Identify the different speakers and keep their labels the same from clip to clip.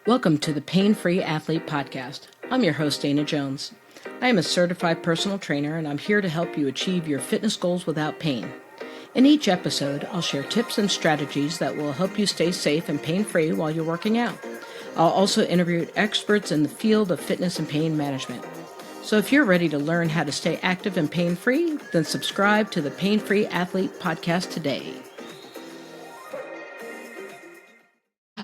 Speaker 1: Welcome to the Pain-Free Athlete Podcast. I'm your host, Dana Jones. I am a certified personal trainer, and I'm here to help you achieve your fitness goals without pain. In each episode, I'll share tips and strategies that will help you stay safe and pain-free while you're working out. I'll also interview experts in the field of fitness and pain management. So if you're ready to learn how to stay active and pain-free, then subscribe to the Pain-Free Athlete Podcast today.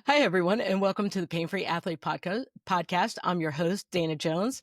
Speaker 1: Hi, everyone, and welcome to the Pain-Free Athlete Podcast. I'm your host, Dana Jones.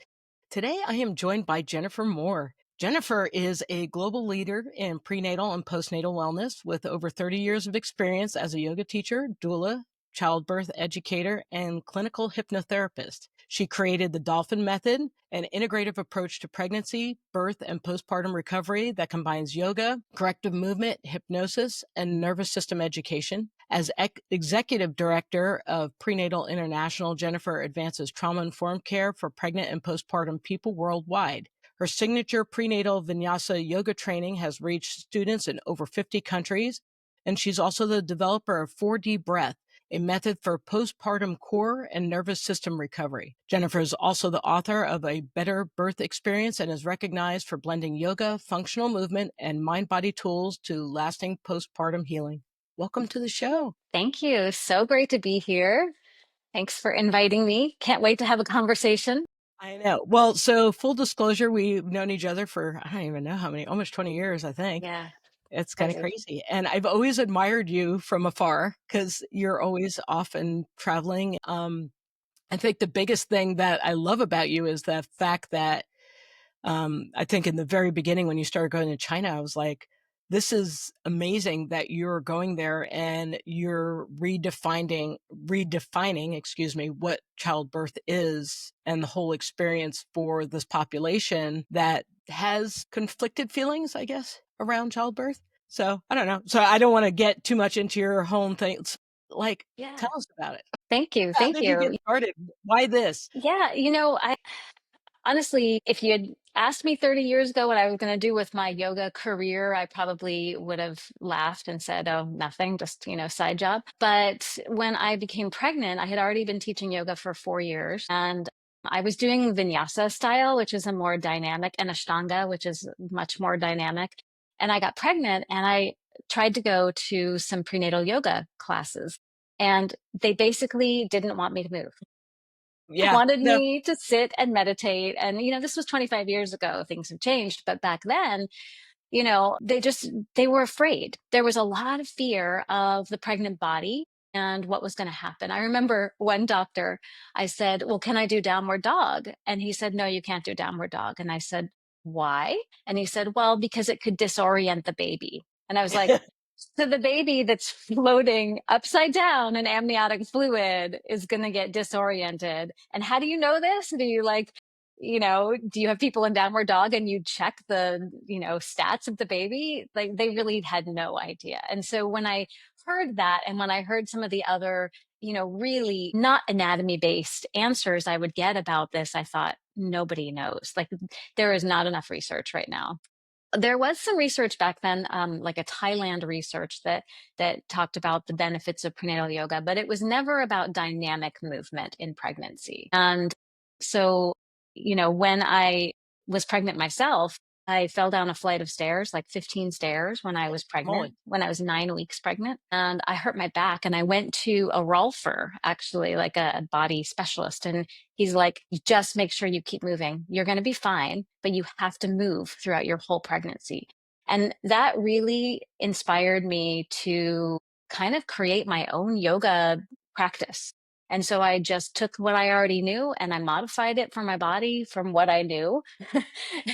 Speaker 1: Today, I am joined by Jennifer Moore. Jennifer is a global leader in prenatal and postnatal wellness with over 30 years of experience as a yoga teacher, doula, childbirth educator, and clinical hypnotherapist. She created the Dolphin Method, an integrative approach to pregnancy, birth, and postpartum recovery that combines yoga, corrective movement, hypnosis, and nervous system education. As executive director of Prenatal International, Jennifer advances trauma-informed care for pregnant and postpartum people worldwide. Her signature prenatal vinyasa yoga training has reached students in over 50 countries, and she's also the developer of 4D Breath, a method for postpartum core and nervous system recovery. Jennifer is also the author of A Better Birth Experience and is recognized for blending yoga, functional movement, and mind-body tools to lasting postpartum healing. Welcome to the show.
Speaker 2: Thank you. So great to be here. Thanks for inviting me. Can't wait to have a conversation.
Speaker 1: I know. Well, so full disclosure, we've known each other for, I don't even know how many, almost 20 years, I think.
Speaker 2: Yeah.
Speaker 1: It's kind of crazy. And I've always admired you from afar because you're always off and traveling. I think the biggest thing that I love about you is the fact that I think in the very beginning when you started going to China, I was like, this is amazing that you're going there and you're redefining, what childbirth is and the whole experience for this population that has conflicted feelings, I guess, around childbirth. So I don't know. So I don't want to get too much into your home things. Like, tell us about it.
Speaker 2: Thank you.
Speaker 1: How
Speaker 2: Thank
Speaker 1: did you
Speaker 2: you.
Speaker 1: get started? Why this?
Speaker 2: Yeah. I honestly, if you had asked me 30 years ago what I was going to do with my yoga career, I probably would have laughed and said, oh, nothing, just, side job. But when I became pregnant, I had already been teaching yoga for 4 years, and I was doing vinyasa style, which is a more dynamic, and Ashtanga, which is much more dynamic. And I got pregnant and I tried to go to some prenatal yoga classes, and they basically didn't want me to move.
Speaker 1: Yeah.
Speaker 2: Wanted
Speaker 1: No.
Speaker 2: me to sit and meditate. And, this was 25 years ago. Things have changed. But back then, they were afraid. There was a lot of fear of the pregnant body and what was going to happen. I remember one doctor, I said, well, can I do downward dog? And he said, no, you can't do downward dog. And I said, why? And he said, well, because it could disorient the baby. And I was like, so the baby that's floating upside down in amniotic fluid is going to get disoriented. And how do you know this? Do you do you have people in downward dog and you check the, stats of the baby? Like, they really had no idea. And so when I heard that, and when I heard some of the other, really not anatomy based answers I would get about this, I thought, nobody knows. Like, there is not enough research right now. There was some research back then, like a Thailand research that talked about the benefits of prenatal yoga, but it was never about dynamic movement in pregnancy. And so, when I was pregnant myself, I fell down a flight of stairs, like 15 stairs, when I was pregnant, when I was 9 weeks pregnant, and I hurt my back. And I went to a rolfer, actually, like a body specialist, and he's like, just make sure you keep moving. You're going to be fine, but you have to move throughout your whole pregnancy. And that really inspired me to kind of create my own yoga practice. And so I just took what I already knew and I modified it for my body from what I knew,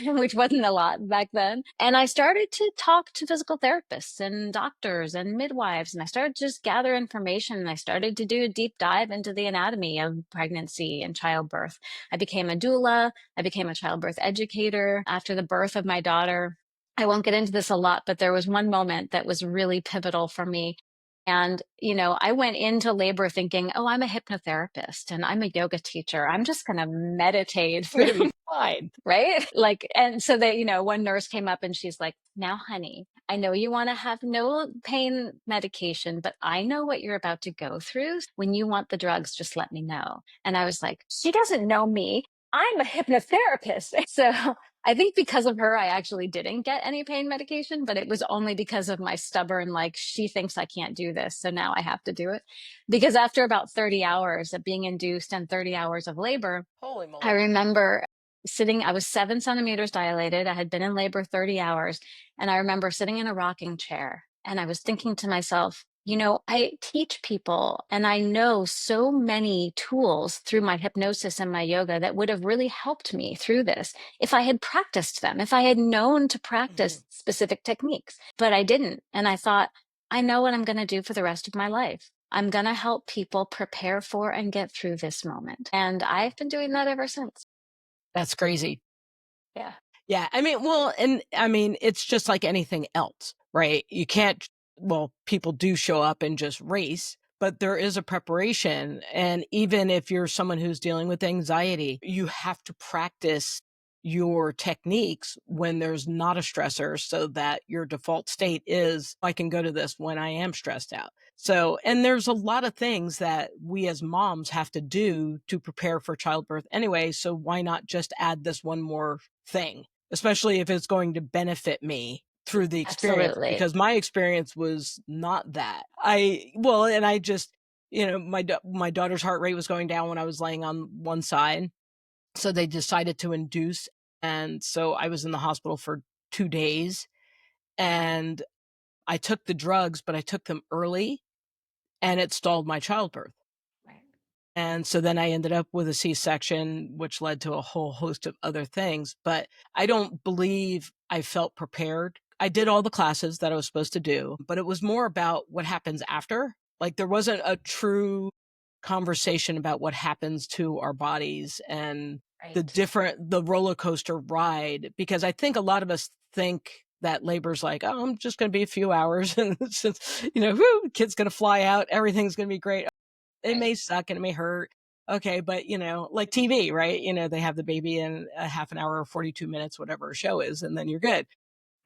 Speaker 2: which wasn't a lot back then. And I started to talk to physical therapists and doctors and midwives. And I started to just gather information. And I started to do a deep dive into the anatomy of pregnancy and childbirth. I became a doula. I became a childbirth educator after the birth of my daughter. I won't get into this a lot, but there was one moment that was really pivotal for me. And, I went into labor thinking, oh, I'm a hypnotherapist and I'm a yoga teacher. I'm just going to meditate.
Speaker 1: It's going to be fine.
Speaker 2: Right? Like, and so that, one nurse came up and she's like, now, honey, I know you want to have no pain medication, but I know what you're about to go through. When you want the drugs, just let me know. And I was like, she doesn't know me. I'm a hypnotherapist. So I think because of her, I actually didn't get any pain medication, but it was only because of my stubborn, like, she thinks I can't do this. So now I have to do it. Because after about 30 hours of being induced and 30 hours of labor,
Speaker 1: Holy
Speaker 2: I
Speaker 1: moly.
Speaker 2: remember I was 7 centimeters dilated. I had been in labor 30 hours. And I remember sitting in a rocking chair and I was thinking to myself, I teach people and I know so many tools through my hypnosis and my yoga that would have really helped me through this if I had practiced them, if I had known to
Speaker 1: Mhm.
Speaker 2: practice specific techniques. But I didn't. And I thought, I know what I'm going to do for the rest of my life. I'm going to help people prepare for and get through this moment. And I've been doing that ever since.
Speaker 1: That's crazy.
Speaker 2: Yeah.
Speaker 1: Yeah, I mean, well, and I mean, it's just like anything else, right? You can't well, people do show up and just race, but there is a preparation, and even if you're someone who's dealing with anxiety, you have to practice your techniques when there's not a stressor so that your default state is, "I can go to this when I am stressed out." So and there's a lot of things that we as moms have to do to prepare for childbirth anyway, so why not just add this one more thing? Especially if it's going to benefit me through the experience,
Speaker 2: Absolutely.
Speaker 1: because my experience was not that. I well, and I just my daughter's heart rate was going down when I was laying on one side, so they decided to induce, and so I was in the hospital for 2 days, and I took the drugs, but I took them early, and it stalled my childbirth.
Speaker 2: Right.
Speaker 1: And so then I ended up with a C-section, which led to a whole host of other things, but I don't believe I felt prepared. I did all the classes that I was supposed to do, but it was more about what happens after. Like, there wasn't a true conversation about what happens to our bodies and
Speaker 2: Right.
Speaker 1: the roller coaster ride, because I think a lot of us think that labor's like, "Oh, I'm just gonna be a few hours, and it's just, whoo, kid's gonna fly out, everything's gonna be great." It
Speaker 2: Right.
Speaker 1: may suck and it may hurt. Okay, but, like TV, right? They have the baby in a half an hour or 42 minutes, whatever a show is, and then you're good.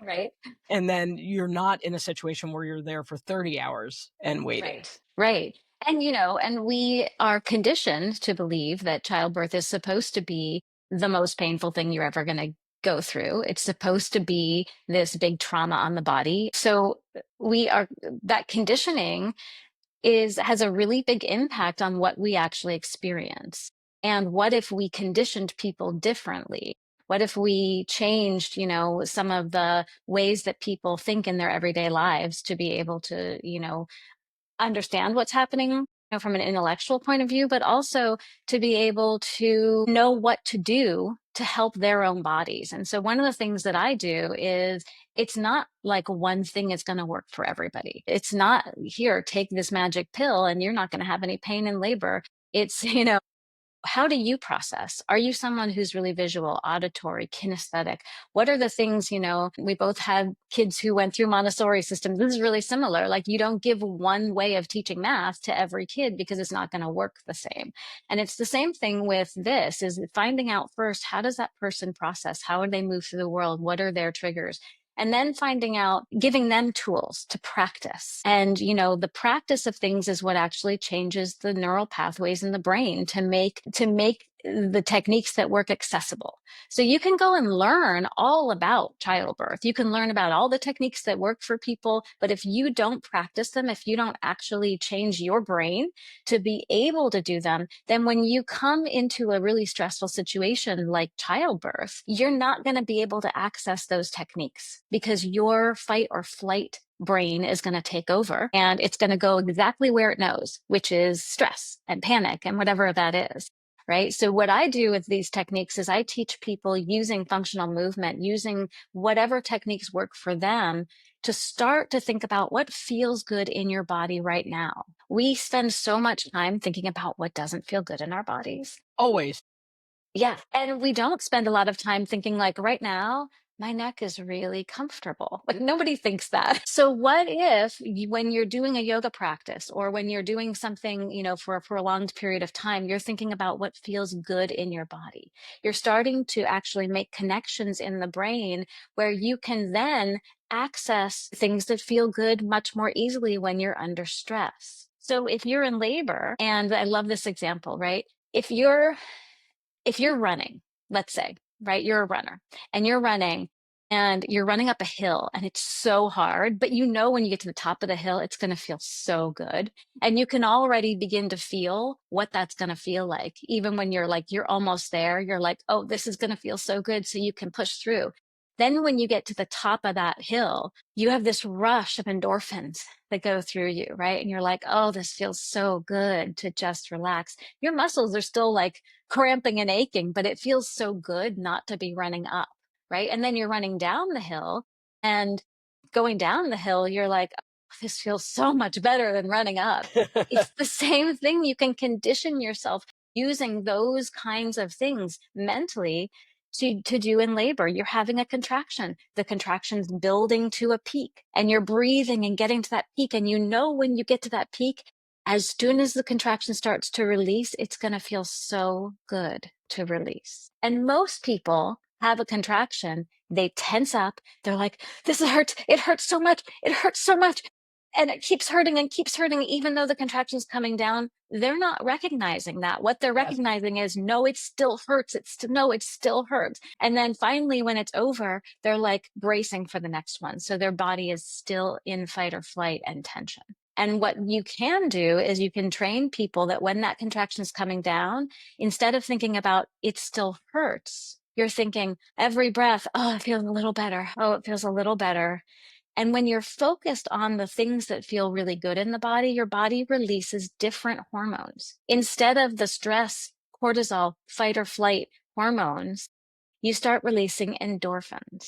Speaker 2: Right.
Speaker 1: And then you're not in a situation where you're there for 30 hours and waiting.
Speaker 2: Right. Right. And we are conditioned to believe that childbirth is supposed to be the most painful thing you're ever going to go through. It's supposed to be this big trauma on the body. So we are that conditioning is has a really big impact on what we actually experience. And what if we conditioned people differently? What if we changed, some of the ways that people think in their everyday lives to be able to, understand what's happening, from an intellectual point of view, but also to be able to know what to do to help their own bodies. And so one of the things that I do is it's not like one thing is going to work for everybody. It's not here, take this magic pill and you're not going to have any pain in labor. It's, how do you process? Are you someone who's really visual, auditory, kinesthetic? What are the things, we both had kids who went through Montessori systems. This is really similar. Like, you don't give one way of teaching math to every kid because it's not going to work the same. And it's the same thing with this, is finding out first, how does that person process? How do they move through the world? What are their triggers? And then finding out, giving them tools to practice. And, the practice of things is what actually changes the neural pathways in the brain to make the techniques that work accessible. So you can go and learn all about childbirth. You can learn about all the techniques that work for people, but if you don't practice them, if you don't actually change your brain to be able to do them, then when you come into a really stressful situation like childbirth, you're not going to be able to access those techniques because your fight or flight brain is going to take over and it's going to go exactly where it knows, which is stress and panic and whatever that is. Right. So, what I do with these techniques is I teach people using functional movement, using whatever techniques work for them, to start to think about what feels good in your body right now. We spend so much time thinking about what doesn't feel good in our bodies.
Speaker 1: Always.
Speaker 2: Yeah. And we don't spend a lot of time thinking, like, right now, my neck is really comfortable. Like, nobody thinks that. So, what if when you're doing a yoga practice or when you're doing something, for a prolonged period of time, you're thinking about what feels good in your body? You're starting to actually make connections in the brain where you can then access things that feel good much more easily when you're under stress. So if you're in labor, and I love this example, right? If you're running, let's say, right, you're a runner and you're running up a hill and it's so hard, but you know, when you get to the top of the hill, it's going to feel so good. And you can already begin to feel what that's going to feel like. Even when you're like, you're almost there, you're like, oh, this is going to feel so good. So you can push through. Then when you get to the top of that hill, you have this rush of endorphins that go through you, right? And you're like, oh, this feels so good to just relax. Your muscles are still like cramping and aching, but it feels so good not to be running up, right? And then you're running down the hill, and going down the hill, you're like, "Oh, this feels so much better than running up." It's the same thing. You can condition yourself using those kinds of things mentally to do in labor. You're having a contraction. The contraction's building to a peak, and you're breathing and getting to that peak. And you know, when you get to that peak, as soon as the contraction starts to release, it's going to feel so good to release. And most people have a contraction, they tense up, they're like, this hurts, it hurts so much, it hurts so much. And it keeps hurting and keeps hurting, even though the contraction's coming down. They're not recognizing that. What they're
Speaker 1: Yes.
Speaker 2: recognizing is, no, it still hurts. No, it still hurts. And then finally, when it's over, they're like bracing for the next one. So their body is still in fight or flight and tension. And what you can do is you can train people that when that contraction is coming down, instead of thinking about it still hurts, you're thinking every breath, oh, it feels a little better. Oh, it feels a little better. And when you're focused on the things that feel really good in the body, your body releases different hormones. Instead of the stress, cortisol, fight or flight hormones, you start releasing endorphins.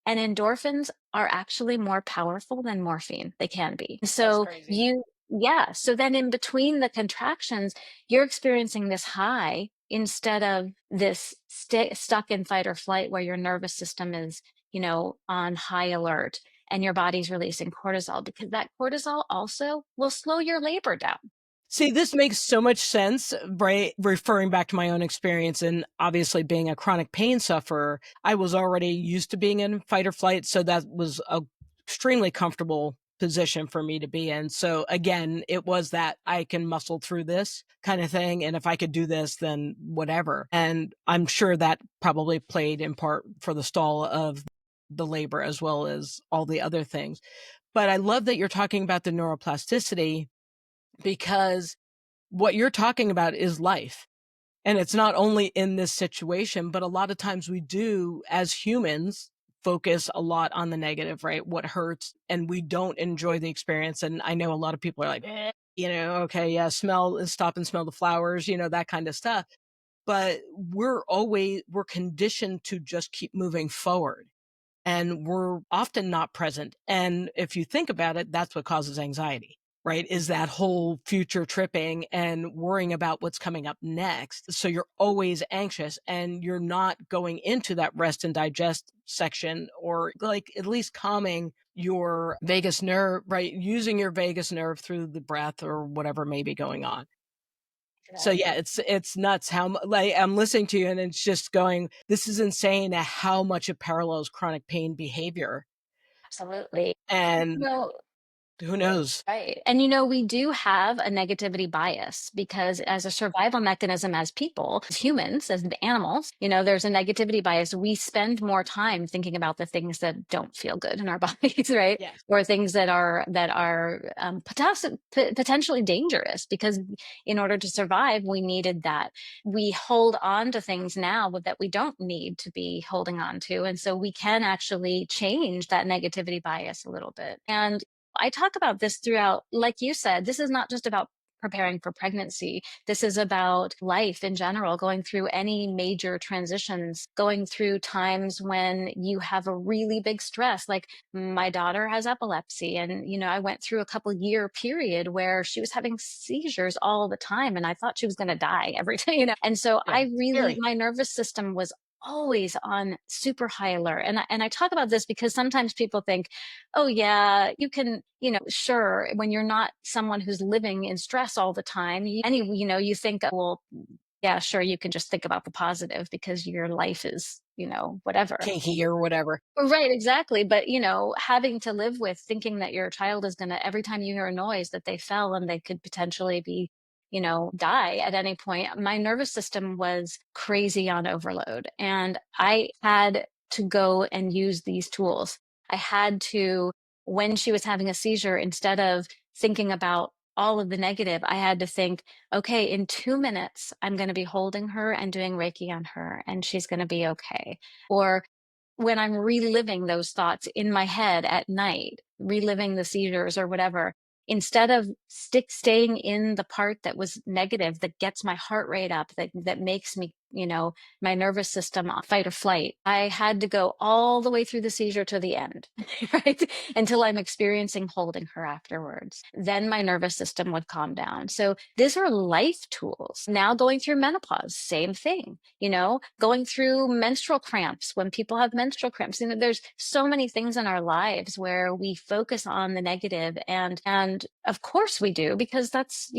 Speaker 2: And endorphins are actually more powerful than morphine. They can be.
Speaker 1: That's
Speaker 2: So
Speaker 1: crazy.
Speaker 2: yeah. So then in between the contractions, you're experiencing this high instead of this stuck in fight or flight where your nervous system is, on high alert and your body's releasing cortisol, because that cortisol also will slow your labor down.
Speaker 1: See, this makes so much sense, right? Referring back to my own experience and obviously being a chronic pain sufferer, I was already used to being in fight or flight. So that was a extremely comfortable position for me to be in. So again, it was that I can muscle through this kind of thing. And if I could do this, then whatever. And I'm sure that probably played in part for the stall of the labor as well as all the other things. But I love that you're talking about the neuroplasticity, because what you're talking about is life. And it's not only in this situation, but a lot of times we do, as humans, focus a lot on the negative, right? What hurts, and we don't enjoy the experience. And I know a lot of people are like, okay, yeah, stop and smell the flowers, that kind of stuff. But we're conditioned to just keep moving forward, and we're often not present. And if you think about it, that's what causes anxiety, right? Is that whole future tripping and worrying about what's coming up next. So you're always anxious and you're not going into that rest and digest section, or like at least calming your vagus nerve, right? Using your vagus nerve through the breath or whatever may be going on. So yeah,
Speaker 2: Exactly.
Speaker 1: it's nuts how like I'm listening to you and it's just going, this is insane at how much it parallels chronic pain behavior.
Speaker 2: Absolutely.
Speaker 1: And
Speaker 2: No.
Speaker 1: who knows?
Speaker 2: Right. And we do have a negativity bias, because as a survival mechanism, as people, as humans, as the animals, there's a negativity bias. We spend more time thinking about the things that don't feel good in our bodies, right?
Speaker 1: Yes.
Speaker 2: Or things that are potentially dangerous, because in order to survive, we needed that. We hold on to things now that we don't need to be holding on to. And so we can actually change that negativity bias a little bit. And I talk about this throughout, like you said, this is not just about preparing for pregnancy. This is about life in general, going through any major transitions, going through times when you have a really big stress. Like my daughter has epilepsy, and I went through a couple year period where she was having seizures all the time, and I thought she was going to die every day. And so
Speaker 1: Yeah. Scary.
Speaker 2: my nervous system was always on super high alert. And I talk about this because sometimes people think, oh yeah, you can, sure, when you're not someone who's living in stress all the time, you think, well, Yeah, sure, you can just think about the positive because your life is, whatever.
Speaker 1: kinky or whatever.
Speaker 2: Right, exactly. But, having to live with thinking that your child is going to, every time you hear a noise, that they fell and they could potentially be, die at any point. My nervous system was crazy on overload. And I had to go and use these tools. I had to, when she was having a seizure, instead of thinking about all of the negative, I had to think, okay, in 2 minutes, I'm going to be holding her and doing Reiki on her, and she's going to be okay. Or when I'm reliving those thoughts in my head at night, reliving the seizures or whatever, instead of staying in the part that was negative, that gets my heart rate up, that makes me, my nervous system fight or flight, I had to go all the way through the seizure to the end, right? Until I'm experiencing holding her afterwards. Then my nervous system would calm down. So these are life tools. Now going through menopause, same thing, going through menstrual cramps when people have menstrual cramps. There's so many things in our lives where we focus on the negative, and of course we do, because that's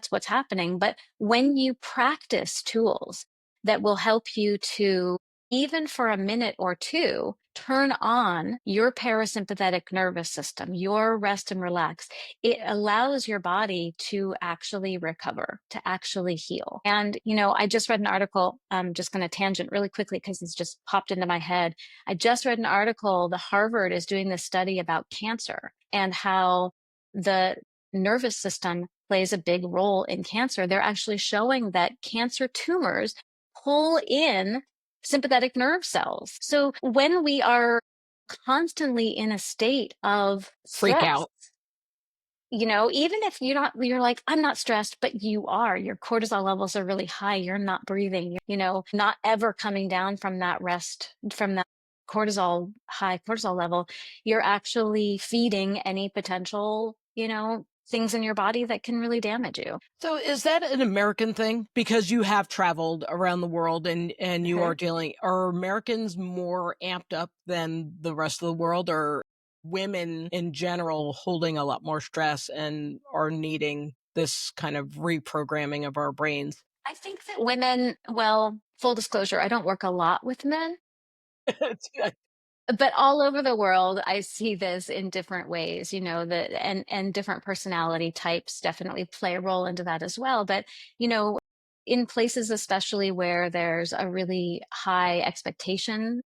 Speaker 2: what's happening. But when you practice tools that will help you to, even for a minute or two, turn on your parasympathetic nervous system, your rest and relax, it allows your body to actually recover, to actually heal. And, I just read an article, I'm just going to tangent really quickly because it's just popped into my head. I just read an article, the Harvard is doing this study about cancer and how the nervous system plays a big role in cancer. They're actually showing that cancer tumors pull in sympathetic nerve cells. So when we are constantly in a state of
Speaker 1: Freak
Speaker 2: stress,
Speaker 1: out.
Speaker 2: even if you're like, I'm not stressed, but you are, your cortisol levels are really high. You're not breathing, not ever coming down from that rest, from that high cortisol level. You're actually feeding any potential, things in your body that can really damage you.
Speaker 1: So is that an American thing? Because you have traveled around the world and you are
Speaker 2: Mhm.
Speaker 1: dealing, are Americans more amped up than the rest of the world, or women in general holding a lot more stress and are needing this kind of reprogramming of our brains?
Speaker 2: I think that women, well, full disclosure, I don't work a lot with men. But all over the world, I see this in different ways, that and different personality types definitely play a role into that as well. But, you know, in places especially where there's a really high expectation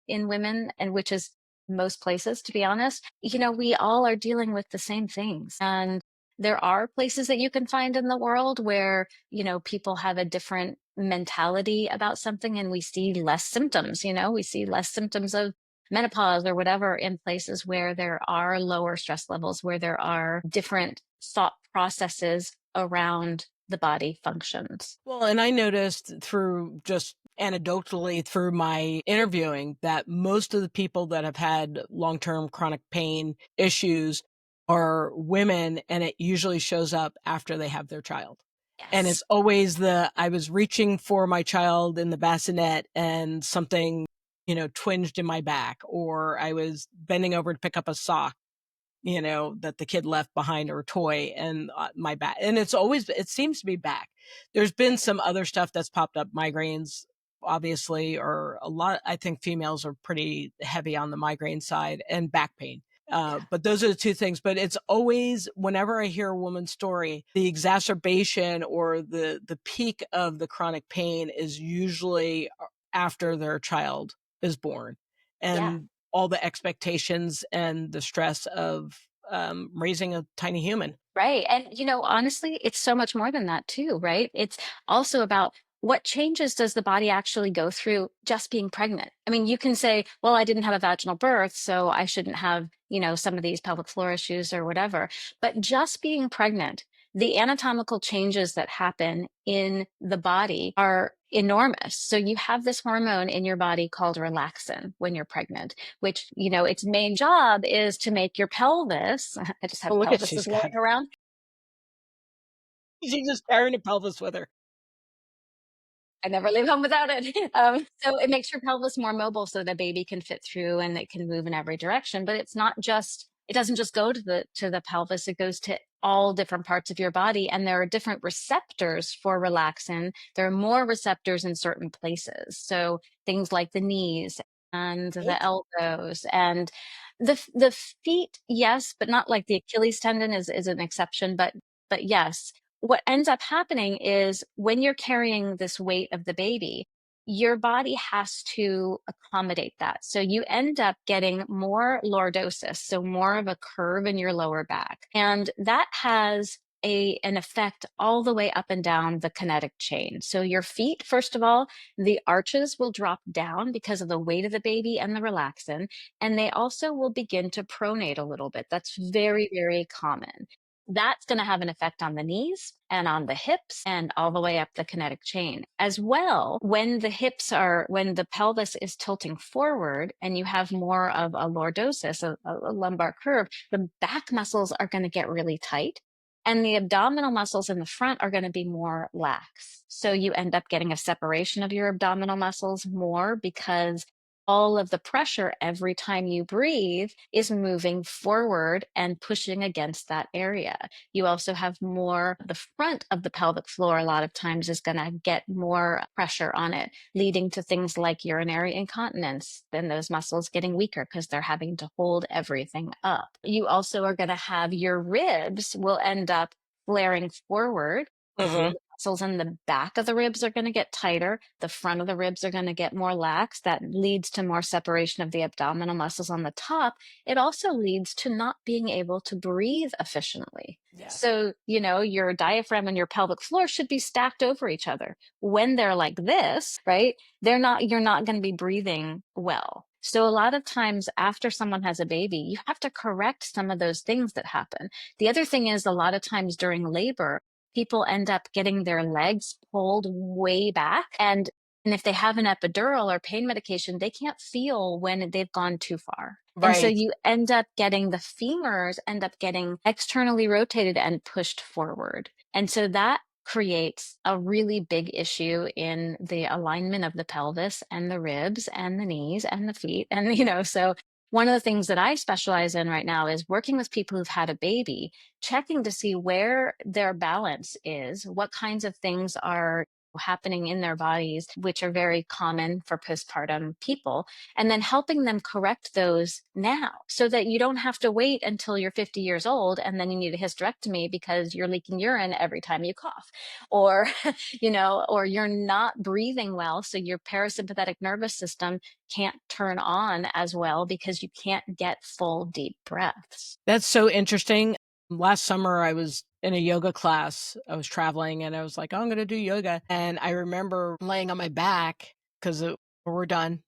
Speaker 2: in women, and which is most places, to be honest, we all are dealing with the same things. And there are places that you can find in the world where, people have a different mentality about something and we see less symptoms, we see less symptoms of menopause or whatever in places where there are lower stress levels, where there are different thought processes around the body functions.
Speaker 1: Well, and I noticed through just anecdotally through my interviewing that most of the people that have had long-term chronic pain issues are women, and it usually shows up after they have their child. And
Speaker 2: Yes.
Speaker 1: it's always I was reaching for my child in the bassinet and something, twinged in my back, or I was bending over to pick up a sock, that the kid left behind, or a toy, and my back. And it seems to be back. There's been some other stuff that's popped up, migraines, obviously, or a lot. I think females are pretty heavy on the migraine side, and back pain.
Speaker 2: Yeah.
Speaker 1: But those are the two things. But it's always, whenever I hear a woman's story, the exacerbation or the peak of the chronic pain is usually after their child is born.
Speaker 2: Yeah.
Speaker 1: And all the expectations and the stress of raising a tiny human.
Speaker 2: Right. And, honestly, it's so much more than that, too, right? It's also about what changes does the body actually go through just being pregnant? I mean, you can say, well, I didn't have a vaginal birth, so I shouldn't have, some of these pelvic floor issues or whatever. But just being pregnant, the anatomical changes that happen in the body are enormous. So you have this hormone in your body called relaxin when you're pregnant, which, its main job is to make your pelvis, I just
Speaker 1: Oh,
Speaker 2: have
Speaker 1: look at she's
Speaker 2: pelvises
Speaker 1: got.
Speaker 2: laying around.
Speaker 1: She's just carrying a pelvis with her.
Speaker 2: I never leave home without it. So it makes your pelvis more mobile so the baby can fit through and it can move in every direction. But it's not just it doesn't just go to the pelvis, it goes to all different parts of your body, and there are different receptors for relaxin. There are more receptors in certain places. So things like the knees and the
Speaker 1: Right?
Speaker 2: elbows and the feet, yes, but not like the Achilles tendon is an exception, but yes. What ends up happening is when you're carrying this weight of the baby, your body has to accommodate that. So you end up getting more lordosis, so more of a curve in your lower back. And that has an effect all the way up and down the kinetic chain. So your feet, first of all, the arches will drop down because of the weight of the baby and the relaxin, and they also will begin to pronate a little bit. That's very, very common. That's going to have an effect on the knees and on the hips and all the way up the kinetic chain. As well, when when the pelvis is tilting forward and you have more of a lordosis, a lumbar curve, the back muscles are going to get really tight. And the abdominal muscles in the front are going to be more lax. So you end up getting a separation of your abdominal muscles more because all of the pressure every time you breathe is moving forward and pushing against that area. You also have more, the front of the pelvic floor, a lot of times, is going to get more pressure on it, leading to things like urinary incontinence. Then those muscles getting weaker because they're having to hold everything up. You also are going to have your ribs will end up flaring forward. So
Speaker 1: Mhm.
Speaker 2: the muscles in the back of the ribs are going to get tighter. The front of the ribs are going to get more lax. That leads to more separation of the abdominal muscles on the top. It also leads to not being able to breathe efficiently.
Speaker 1: Yes.
Speaker 2: So, your diaphragm and your pelvic floor should be stacked over each other. When they're like this, right? You're not going to be breathing well. So a lot of times after someone has a baby, you have to correct some of those things that happen. The other thing is a lot of times during labor, people end up getting their legs pulled way back. And if they have an epidural or pain medication, they can't feel when they've gone too far. And so
Speaker 1: Right.
Speaker 2: you end up getting the femurs end up getting externally rotated and pushed forward. And so that creates a really big issue in the alignment of the pelvis and the ribs and the knees and the feet. And, so one of the things that I specialize in right now is working with people who've had a baby, checking to see where their balance is, what kinds of things are happening in their bodies, which are very common for postpartum people, and then helping them correct those now so that you don't have to wait until you're 50 years old and then you need a hysterectomy because you're leaking urine every time you cough, or, or you're not breathing well. So your parasympathetic nervous system can't turn on as well because you can't get full deep breaths.
Speaker 1: That's so interesting. Last summer, I was in a yoga class. I was traveling and I was like, "Oh, I'm gonna do yoga." And I remember laying on my back because we're done,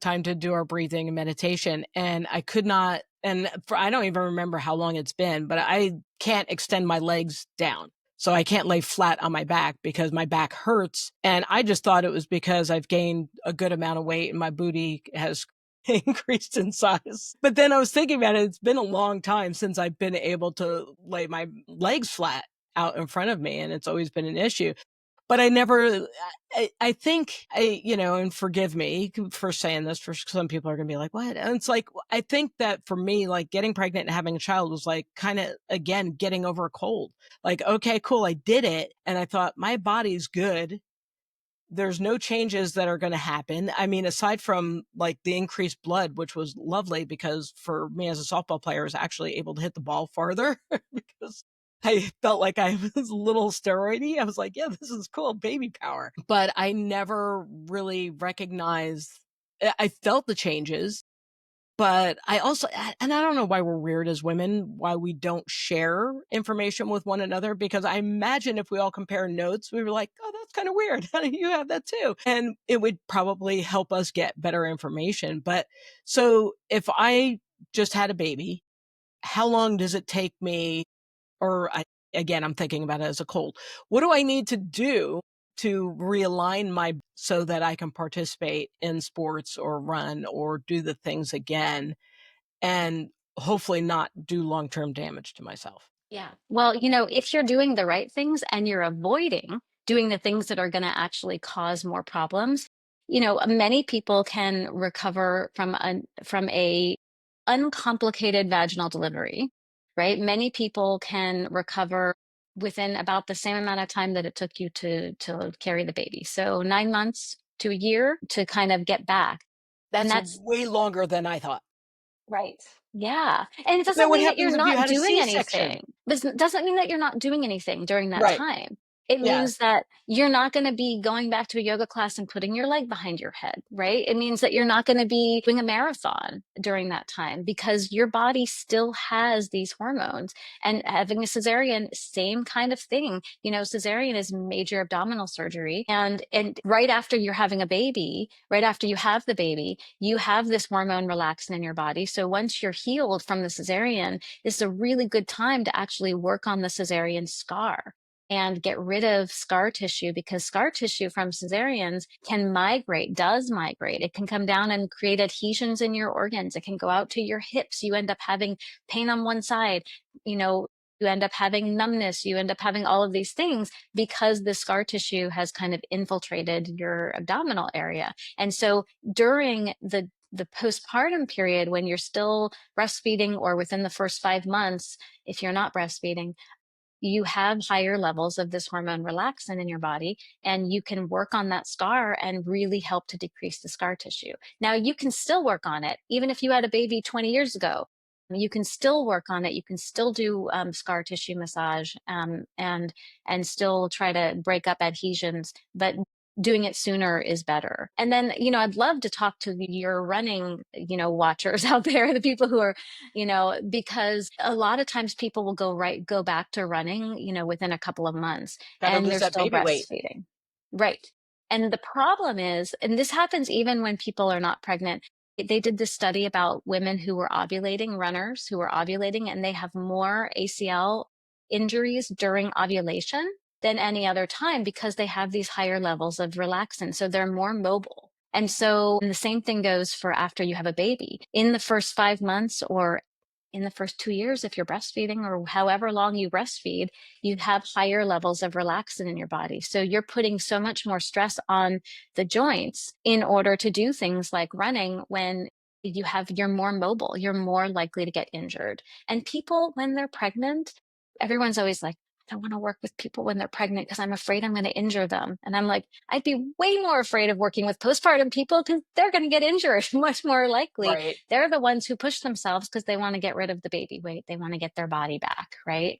Speaker 1: time to do our breathing and meditation. And I could not, I don't even remember how long it's been, but I can't extend my legs down. So I can't lay flat on my back because my back hurts. And I just thought it was because I've gained a good amount of weight and my booty has increased in size. But then I was thinking about it, it's been a long time since I've been able to lay my legs flat out in front of me, and it's always been an issue. But I never I think and forgive me for saying this, for some people are gonna be like, "What?" And it's like, I think that for me, like, getting pregnant and having a child was like kinda, again, getting over a cold. Like, "Okay, cool, I did it," and I thought, "My body's good. There's no changes that are gonna happen." I mean, aside from, like, the increased blood, which was lovely because for me as a softball player, I was actually able to hit the ball farther because I felt like I was a little steroidy. I was like, "Yeah, this is cool, baby power." But I never really recognized I felt the changes, but I also and I don't know why we're weird as women, why we don't share information with one another, because I imagine if we all compare notes, we were like, "Oh, that's kinda weird. How do you have that too?" And it would probably help us get better information. But so if I just had a baby, how long does it take me, again, I'm thinking about it as a cold. What do I need to do to realign so that I can participate in sports or run or do the things again and hopefully not do long-term damage to myself?
Speaker 2: Yeah. Well, if you're doing the right things and you're avoiding doing the things that are going to actually cause more problems, many people can recover from a uncomplicated vaginal delivery, right? Many people can recover within about the same amount of time that it took you to carry the baby. So 9 months to a year to kind of get back. And
Speaker 1: That's
Speaker 2: that's
Speaker 1: way longer than I thought.
Speaker 2: right. Yeah. And it
Speaker 1: Then
Speaker 2: doesn't
Speaker 1: what
Speaker 2: mean that
Speaker 1: happens
Speaker 2: you're
Speaker 1: if you
Speaker 2: not
Speaker 1: had a
Speaker 2: doing
Speaker 1: C-section?
Speaker 2: anything. This doesn't mean that you're not doing anything during that
Speaker 1: Right.
Speaker 2: time. It
Speaker 1: Yes.
Speaker 2: means that you're not going to be going back to a yoga class and putting your leg behind your head, right? It means that you're not going to be doing a marathon during that time because your body still has these hormones. And having a cesarean, same kind of thing. You know, cesarean is major abdominal surgery. And right after you're having a baby, right after you have the baby, you have this hormone relaxin in your body. So once you're healed from the cesarean, it's a really good time to actually work on the cesarean scar and get rid of scar tissue, because scar tissue from cesareans can migrate, does migrate. It can come down and create adhesions in your organs. It can go out to your hips. You end up having pain on one side, you know, you end up having numbness, you end up having all of these things because the scar tissue has kind of infiltrated your abdominal area. And so during the postpartum period, when you're still breastfeeding or within the first 5 months, if you're not breastfeeding, you have higher levels of this hormone relaxin in your body, and you can work on that scar and really help to decrease the scar tissue. Now, you can still work on it, even if you had a baby 20 years ago. You can still work on it. You can still do scar tissue massage, and still try to break up adhesions, but doing it sooner is better. And then, I'd love to talk to your running, watchers out there, the people who are, because a lot of times people will go back to running, within a couple of months,
Speaker 1: Gotta
Speaker 2: and
Speaker 1: lose
Speaker 2: they're
Speaker 1: that
Speaker 2: still
Speaker 1: baby weight.
Speaker 2: breastfeeding. Right. And the problem is, and this happens even when people are not pregnant, they did this study about women who were ovulating, runners who were ovulating, and they have more ACL injuries during ovulation than any other time because they have these higher levels of relaxin. So they're more mobile. And the same thing goes for after you have a baby. In the first 5 months or in the first 2 years, if you're breastfeeding or however long you breastfeed, you have higher levels of relaxin in your body. So you're putting so much more stress on the joints in order to do things like running when you're more mobile, you're more likely to get injured. And people, when they're pregnant, everyone's always like, I don't want to work with people when they're pregnant because I'm afraid I'm going to injure them. And I'm like, I'd be way more afraid of working with postpartum people because they're going to get injured much more likely.
Speaker 1: Right.
Speaker 2: They're the ones who push themselves because they want to get rid of the baby weight. They want to get their body back, right?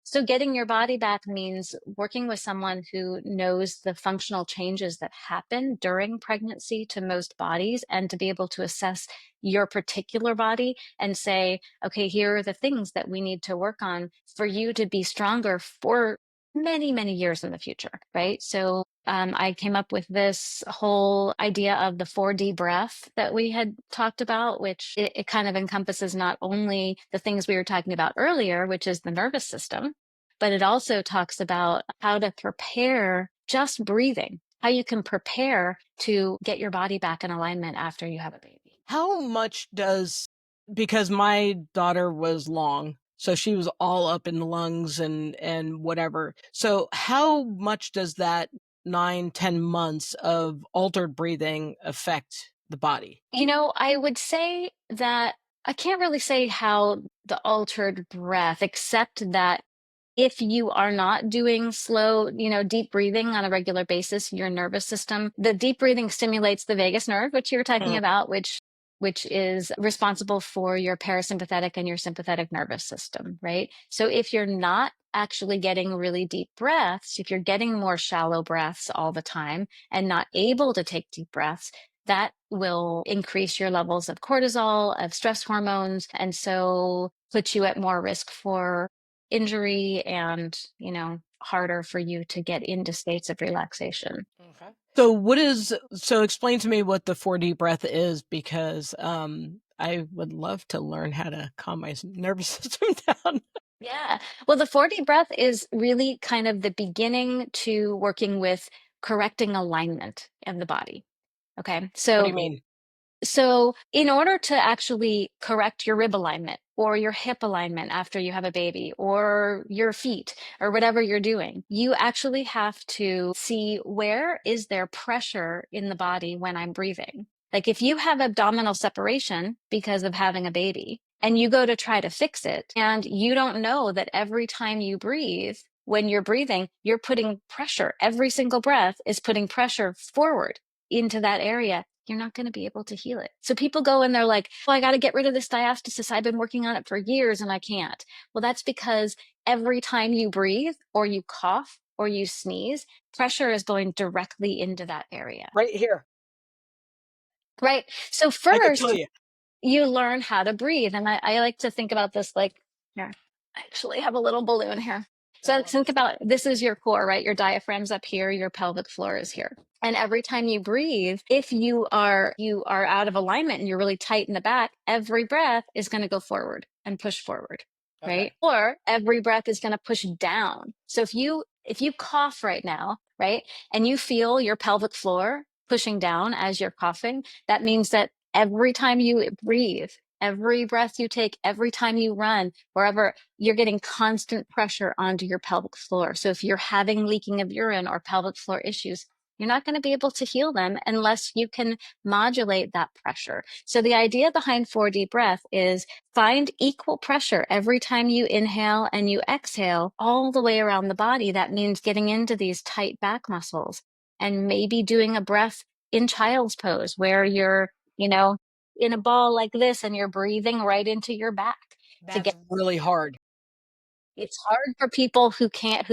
Speaker 2: So getting your body back means working with someone who knows the functional changes that happen during pregnancy to most bodies, and to be able to assess your particular body and say, okay, here are the things that we need to work on for you to be stronger for many, many years in the future, right? So I came up with this whole idea of the 4D breath that we had talked about, which it kind of encompasses not only the things we were talking about earlier, which is the nervous system, but it also talks about how to prepare, just breathing, how you can prepare to get your body back in alignment after you have a baby.
Speaker 1: How much does, because my daughter was long, so she was all up in the lungs and whatever. So how much does that 9, 10 months of altered breathing affect the body?
Speaker 2: I would say that I can't really say how the altered breath, except that if you are not doing slow, deep breathing on a regular basis, your nervous system, the deep breathing stimulates the vagus nerve, which you were talking
Speaker 1: Mm.
Speaker 2: about, which is responsible for your parasympathetic and your sympathetic nervous system, right? So if you're not actually getting really deep breaths, if you're getting more shallow breaths all the time and not able to take deep breaths, that will increase your levels of cortisol, of stress hormones, and so put you at more risk for injury and, harder for you to get into states of relaxation.
Speaker 1: Okay. So explain to me what the 4D breath is, because I would love to learn how to calm my nervous system down.
Speaker 2: Yeah. Well, the 4D breath is really kind of the beginning to working with correcting alignment of the body. Okay.
Speaker 1: What do
Speaker 2: So
Speaker 1: you mean?
Speaker 2: So, in order to actually correct your rib alignment or your hip alignment after you have a baby or your feet or whatever you're doing, you actually have to see, where is there pressure in the body when I'm breathing? Like if you have abdominal separation because of having a baby and you go to try to fix it, and you don't know that every time you breathe, when you're breathing, you're putting pressure. Every single breath is putting pressure forward into that area. You're not going to be able to heal it. So people go and they're like, oh, I got to get rid of this diastasis. I've been working on it for years and I can't. Well, that's because every time you breathe or you cough or you sneeze, pressure is going directly into that area.
Speaker 1: Right here.
Speaker 2: Right. So
Speaker 1: I could tell
Speaker 2: first,
Speaker 1: you.
Speaker 2: you learn how to breathe. And I like to think about this like, here, I actually have a little balloon here.
Speaker 1: I
Speaker 2: So
Speaker 1: love
Speaker 2: think
Speaker 1: this.
Speaker 2: about this is your core, right? Your diaphragm's up here, your pelvic floor is here. And every time you breathe, if you are out of alignment and you're really tight in the back, every breath is going to go forward and push forward, right?
Speaker 1: Okay.
Speaker 2: Or every breath is going to push down. So if you cough right now, right, and you feel your pelvic floor pushing down as you're coughing, that means that every time you breathe, every breath you take, every time you run, wherever, you're getting constant pressure onto your pelvic floor. So if you're having leaking of urine or pelvic floor issues, you're not going to be able to heal them unless you can modulate that pressure. So the idea behind 4D breath is find equal pressure every time you inhale and you exhale all the way around the body. That means getting into these tight back muscles and maybe doing a breath in child's pose where you're, in a ball like this and you're breathing right into your back to
Speaker 1: That's
Speaker 2: get.
Speaker 1: really hard.
Speaker 2: It's hard for people who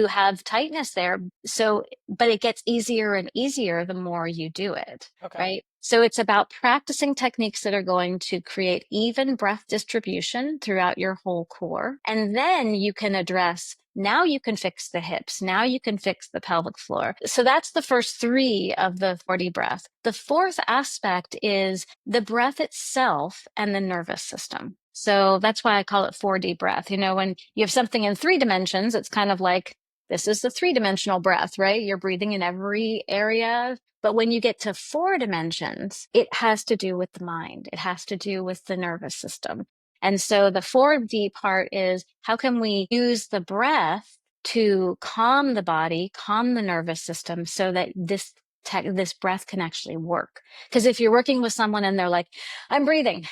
Speaker 2: have tightness there. So, but it gets easier and easier the more you do it,
Speaker 1: Okay.
Speaker 2: right? So it's about practicing techniques that are going to create even breath distribution throughout your whole core. And then you can address, now you can fix the hips. Now you can fix the pelvic floor. So that's the first three of the 4D breath. The fourth aspect is the breath itself and the nervous system. So that's why I call it 4D breath. When you have something in 3 dimensions, it's kind of like this is the 3 dimensional breath, right? You're breathing in every area. But when you get to 4 dimensions, it has to do with the mind. It has to do with the nervous system. And so the 4D part is how can we use the breath to calm the body, calm the nervous system so that this breath can actually work. Because if you're working with someone and they're like, I'm breathing,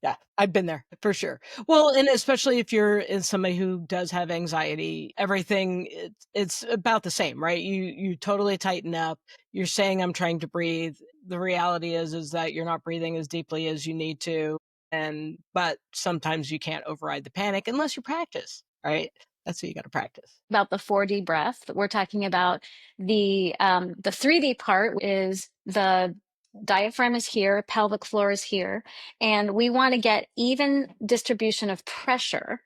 Speaker 1: Yeah, I've been there for sure. Well, and especially if you're in somebody who does have anxiety, everything it's about the same, right? You totally tighten up. You're saying I'm trying to breathe. The reality is that you're not breathing as deeply as you need to, but sometimes you can't override the panic unless you practice, right? That's what you got to practice.
Speaker 2: about the 4D breath. We're talking about the 3D part is the diaphragm is here, pelvic floor is here, and we want to get even distribution of pressure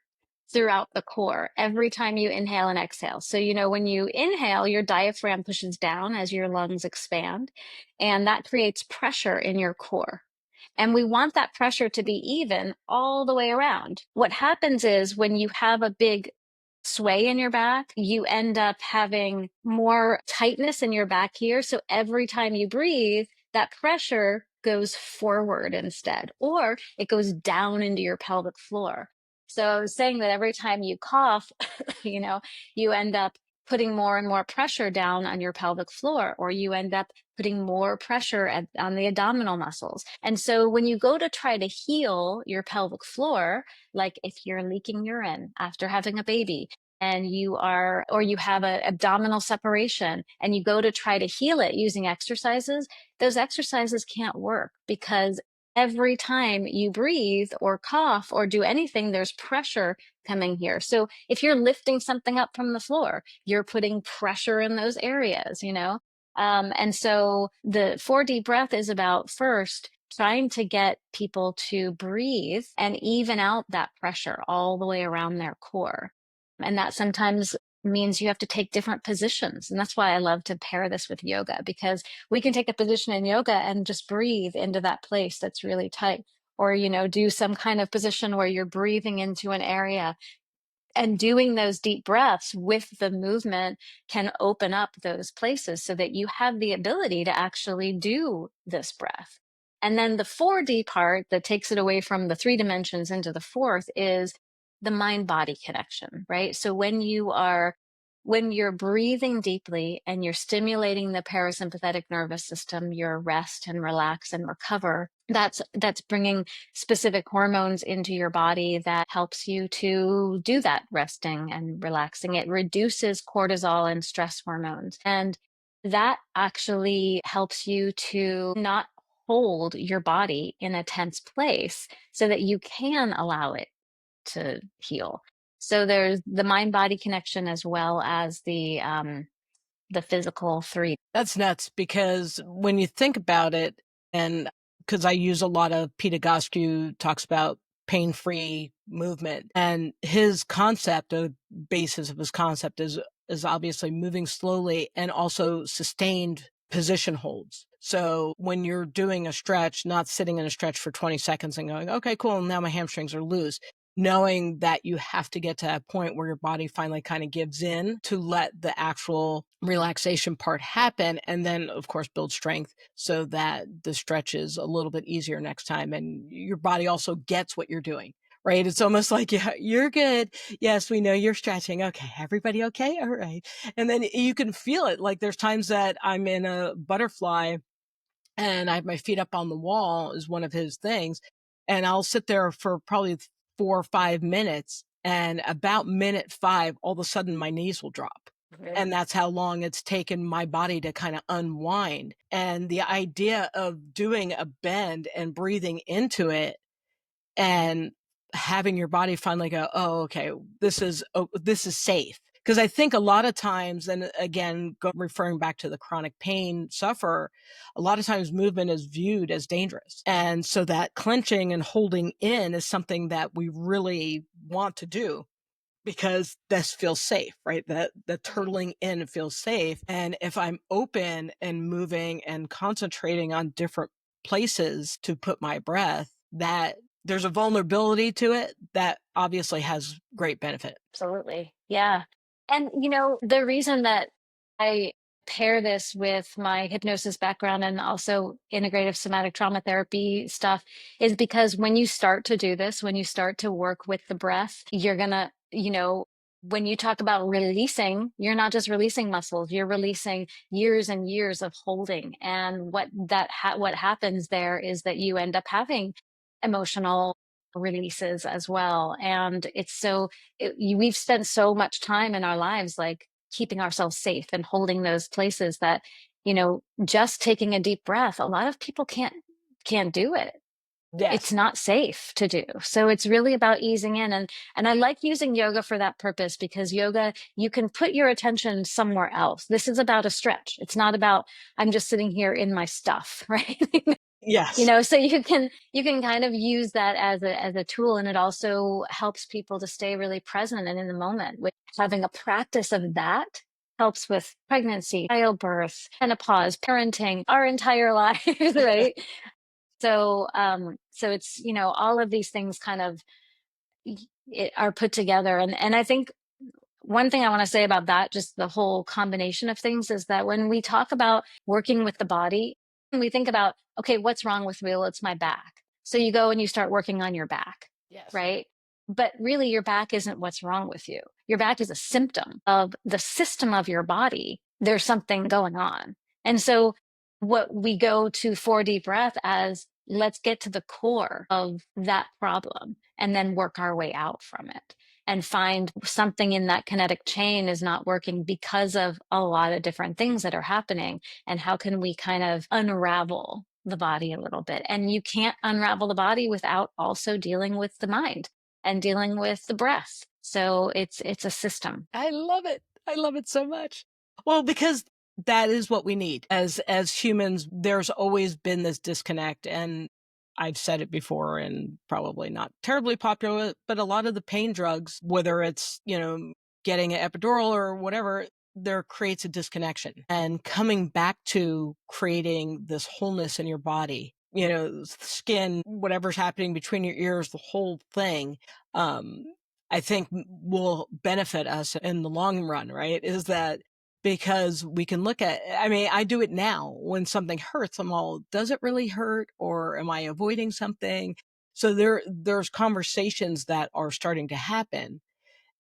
Speaker 2: throughout the core every time you inhale and exhale. So, when you inhale, your diaphragm pushes down as your lungs expand, and that creates pressure in your core. And we want that pressure to be even all the way around. What happens is when you have a big sway in your back, you end up having more tightness in your back here. So every time you breathe, that pressure goes forward instead, or it goes down into your pelvic floor. So I was saying that every time you cough, you end up putting more and more pressure down on your pelvic floor, or you end up putting more pressure on the abdominal muscles. And so when you go to try to heal your pelvic floor, like if you're leaking urine after having a baby, and you have an abdominal separation and you go to try to heal it using exercises, those exercises can't work because every time you breathe or cough or do anything, there's pressure coming here. So if you're lifting something up from the floor, you're putting pressure in those areas. And so the 4D breath is about first trying to get people to breathe and even out that pressure all the way around their core. And that sometimes means you have to take different positions. And that's why I love to pair this with yoga, because we can take a position in yoga and just breathe into that place that's really tight. Or, do some kind of position where you're breathing into an area, and doing those deep breaths with the movement can open up those places so that you have the ability to actually do this breath. And then the 4D part that takes it away from the 3 dimensions into the fourth is the mind body connection, right? So when you are when you're breathing deeply and you're stimulating the parasympathetic nervous system, your rest and relax and recover, that's bringing specific hormones into your body that helps you to do that resting and relaxing. It reduces cortisol and stress hormones, and that actually helps you to not hold your body in a tense place so that you can allow it to heal. So there's the mind body connection as well as the physical three.
Speaker 1: That's nuts because when you think about it, and because I use a lot of Peter Gosku talks about pain-free movement, and his concept, the basis of his concept is obviously moving slowly and also sustained position holds. So when you're doing a stretch, not sitting in a stretch for 20 seconds and going, okay, cool, now my hamstrings are loose, knowing that you have to get to that point where your body finally kind of gives in to let the actual relaxation part happen. And then, of course, build strength so that the stretch is a little bit easier next time. And your body also gets what you're doing. Right. It's almost like, yeah, you're good. Yes, we know you're stretching. Okay. Everybody okay? All right. And then you can feel it. Like there's times that I'm in a butterfly and I have my feet up on the wall is one of his things. And I'll sit there for probably 4 or 5 minutes. And about minute 5, all of a sudden my knees will drop.
Speaker 2: Right.
Speaker 1: And that's how long it's taken my body to kind of unwind. And the idea of doing a bend and breathing into it and having your body finally go, oh, okay, this is safe. Because I think a lot of times, and again, referring back to the chronic pain sufferer, a lot of times movement is viewed as dangerous. And so that clenching and holding in is something that we really want to do because this feels safe, right? That the turtling in feels safe. And if I'm open and moving and concentrating on different places to put my breath, that there's a vulnerability to it that obviously has great benefit.
Speaker 2: Absolutely. Yeah. And, the reason that I pair this with my hypnosis background and also integrative somatic trauma therapy stuff is because when you start to do this, when you start to work with the breath, you're going to, when you talk about releasing, you're not just releasing muscles, you're releasing years and years of holding. And what happens there is that you end up having emotional releases as well. And it's so we've spent so much time in our lives like keeping ourselves safe and holding those places that just taking a deep breath, a lot of people can't do it. It's
Speaker 1: Yes.
Speaker 2: not safe to do. So it's really about easing in, and I like using yoga for that purpose because yoga, you can put your attention somewhere else. This is about a stretch. It's not about I'm just sitting here in my stuff, right?
Speaker 1: Yes.
Speaker 2: So you can kind of use that as a tool, and it also helps people to stay really present and in the moment. With having a practice of that helps with pregnancy, childbirth, menopause, parenting, our entire lives, right? So it's all of these things kind of are put together, and I think one thing I want to say about that, just the whole combination of things, is that when we talk about working with the body, we think about, okay, what's wrong with me? Well, it's my back. So you go and you start working on your back,
Speaker 1: Yes.
Speaker 2: right? But really, your back isn't what's wrong with you. Your back is a symptom of the system of your body. There's something going on. And so, what we go to 4D breath as, let's get to the core of that problem and then work our way out from it and find something in that kinetic chain is not working because of a lot of different things that are happening. And how can we kind of unravel the body a little bit? And you can't unravel the body without also dealing with the mind and dealing with the breath. So it's a system.
Speaker 1: I love it. I love it so much. Well, because that is what we need as humans. There's always been this disconnect, and I've said it before and probably not terribly popular, but a lot of the pain drugs, whether it's, getting an epidural or whatever, there creates a disconnection. And coming back to creating this wholeness in your body, skin, whatever's happening between your ears, the whole thing. Um, I think will benefit us in the long run, right? Is that because we can look at, I mean, I do it now when something hurts. I'm all, does it really hurt or am I avoiding something? So there's conversations that are starting to happen.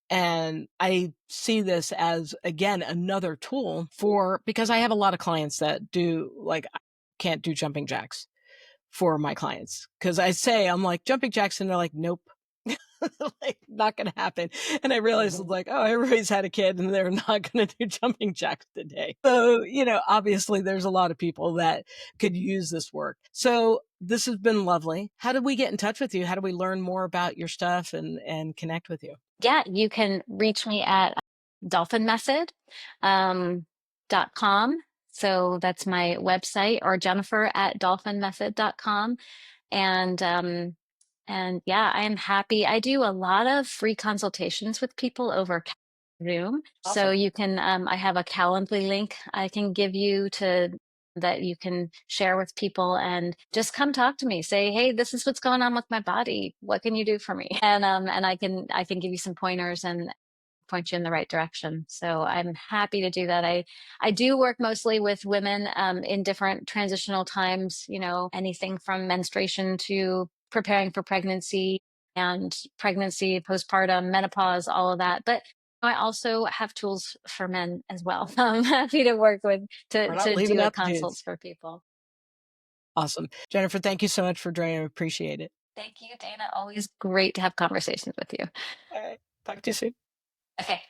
Speaker 1: And I see this as, again, another tool for, because I have a lot of clients that do, like, I can't do jumping jacks for my clients. Cause I say, I'm like, jumping jacks. And they're like, nope. Like, not gonna happen. And I realized, like, oh, everybody's had a kid and they're not gonna do jumping jacks today. So, obviously there's a lot of people that could use this work. So this has been lovely. How do we get in touch with you? How do we learn more about your stuff and connect with you?
Speaker 2: Yeah, you can reach me at Dolphin Method .com. So that's my website, or Jennifer at dolphinmethod.com. And yeah, I am happy. I do a lot of free consultations with people over Zoom. So
Speaker 1: Awesome.
Speaker 2: you can, I have a Calendly link I can give you to that you can share with people, and just come talk to me. Say, hey, this is what's going on with my body. What can you do for me? And I can give you some pointers and point you in the right direction. So I'm happy to do that. I do work mostly with women in different transitional times, anything from menstruation to preparing for pregnancy, and pregnancy, postpartum, menopause, all of that. But I also have tools for men as well. I'm happy to work with
Speaker 1: We're not
Speaker 2: to
Speaker 1: leaving
Speaker 2: do a
Speaker 1: out the
Speaker 2: consults
Speaker 1: dudes.
Speaker 2: for people.
Speaker 1: Awesome. Jennifer, thank you so much for joining. I appreciate it.
Speaker 2: Thank you, Dana. Always great to have conversations with you.
Speaker 1: All right. Talk to you soon.
Speaker 2: Okay.